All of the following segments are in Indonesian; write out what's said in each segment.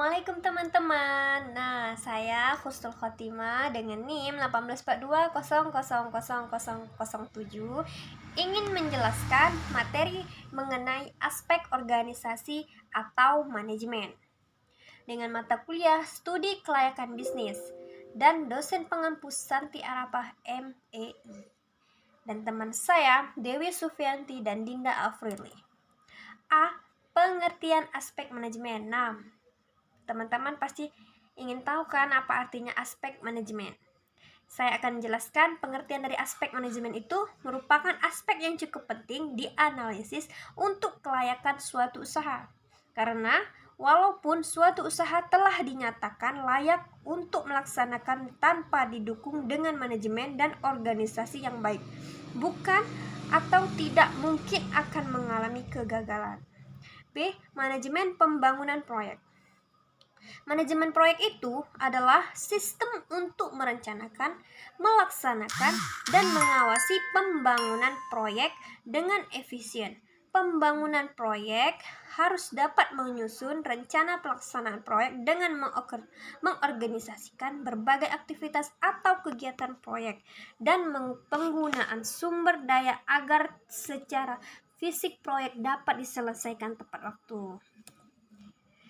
Assalamualaikum teman-teman. Nah, saya Husnul Khotimah dengan NIM 1842000007 ingin menjelaskan materi mengenai aspek organisasi atau manajemen dengan mata kuliah Studi Kelayakan Bisnis dan dosen pengampu Santi Arafah MEI dan teman saya Dewi Sufianti dan Dinda Afrili. Pengertian aspek manajemen. Nah, teman-teman pasti ingin tahu kan apa artinya aspek manajemen. Saya akan menjelaskan pengertian dari aspek manajemen itu merupakan aspek yang cukup penting dianalisis untuk kelayakan suatu usaha. Karena walaupun suatu usaha telah dinyatakan layak untuk melaksanakan tanpa didukung dengan manajemen dan organisasi yang baik, bukan atau tidak mungkin akan mengalami kegagalan. B. Manajemen pembangunan proyek. Manajemen proyek itu adalah sistem untuk merencanakan, melaksanakan, dan mengawasi pembangunan proyek dengan efisien. Pembangunan proyek harus dapat menyusun rencana pelaksanaan proyek dengan mengorganisasikan berbagai aktivitas atau kegiatan proyek dan penggunaan sumber daya agar secara fisik proyek dapat diselesaikan tepat waktu.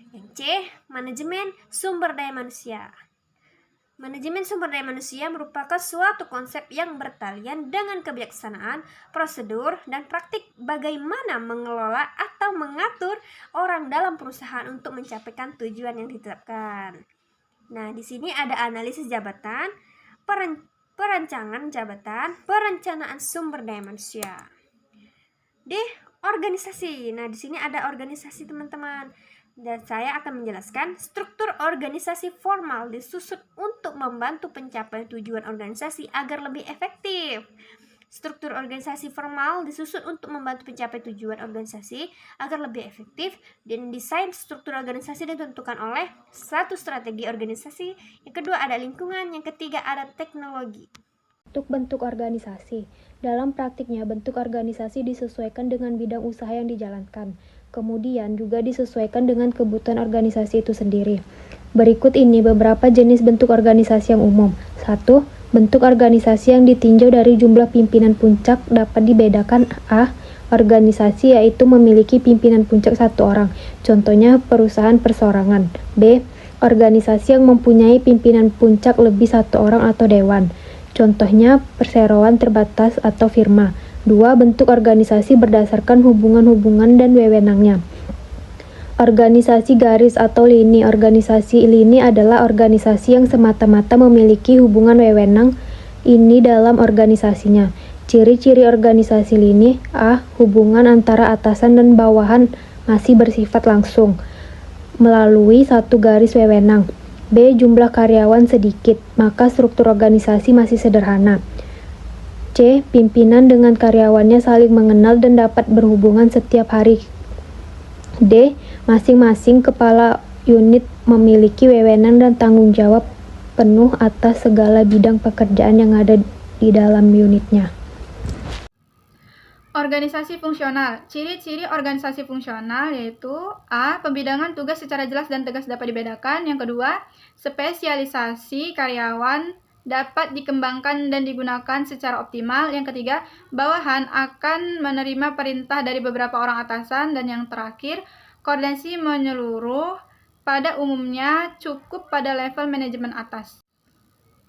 Yang C, manajemen sumber daya manusia. Manajemen sumber daya manusia merupakan suatu konsep yang bertalian dengan kebijaksanaan, prosedur, dan praktik bagaimana mengelola atau mengatur orang dalam perusahaan untuk mencapai tujuan yang ditetapkan. Nah, di sini ada analisis jabatan, perancangan jabatan, perencanaan sumber daya manusia. D, organisasi. Nah, di sini ada organisasi, teman-teman. Dan saya akan menjelaskan struktur organisasi formal disusun untuk membantu pencapaian tujuan organisasi agar lebih efektif. Struktur organisasi formal disusun untuk membantu pencapaian tujuan organisasi agar lebih efektif, dan desain struktur organisasi ditentukan oleh satu strategi organisasi, yang kedua ada lingkungan, yang ketiga ada teknologi. Untuk bentuk organisasi. Dalam praktiknya, bentuk organisasi disesuaikan dengan bidang usaha yang dijalankan. Kemudian juga disesuaikan dengan kebutuhan organisasi itu sendiri. Berikut ini beberapa jenis bentuk organisasi yang umum. 1. Bentuk organisasi yang ditinjau dari jumlah pimpinan puncak dapat dibedakan. A. Organisasi yaitu memiliki pimpinan puncak 1 orang. Contohnya perusahaan perseorangan. B. Organisasi yang mempunyai pimpinan puncak lebih 1 orang atau dewan. Contohnya perseroan terbatas atau firma. 2. Bentuk organisasi berdasarkan hubungan-hubungan dan wewenangnya. Organisasi garis atau lini. Organisasi lini adalah organisasi yang semata-mata memiliki hubungan wewenang ini dalam organisasinya. Ciri-ciri organisasi lini. A. Hubungan antara atasan dan bawahan masih bersifat langsung melalui satu garis wewenang. B. Jumlah karyawan sedikit, maka struktur organisasi masih sederhana. C. Pimpinan dengan karyawannya saling mengenal dan dapat berhubungan setiap hari. D. Masing-masing kepala unit memiliki wewenang dan tanggung jawab penuh atas segala bidang pekerjaan yang ada di dalam unitnya. Organisasi fungsional. Ciri-ciri organisasi fungsional yaitu A. Pembidangan tugas secara jelas dan tegas dapat dibedakan. Yang kedua, spesialisasi karyawan dapat dikembangkan dan digunakan secara optimal. Yang ketiga, bawahan akan menerima perintah dari beberapa orang atasan. Dan yang terakhir, koordinasi menyeluruh pada umumnya cukup pada level manajemen atas.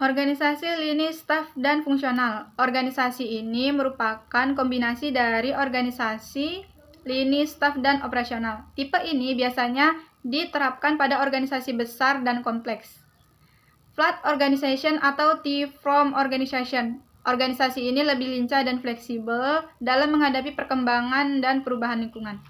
Organisasi lini, staf, dan fungsional. Organisasi ini merupakan kombinasi dari organisasi, lini, staf, dan operasional. Tipe ini biasanya diterapkan pada organisasi besar dan kompleks. Flat organization atau T-form organization. Organisasi ini lebih lincah dan fleksibel dalam menghadapi perkembangan dan perubahan lingkungan.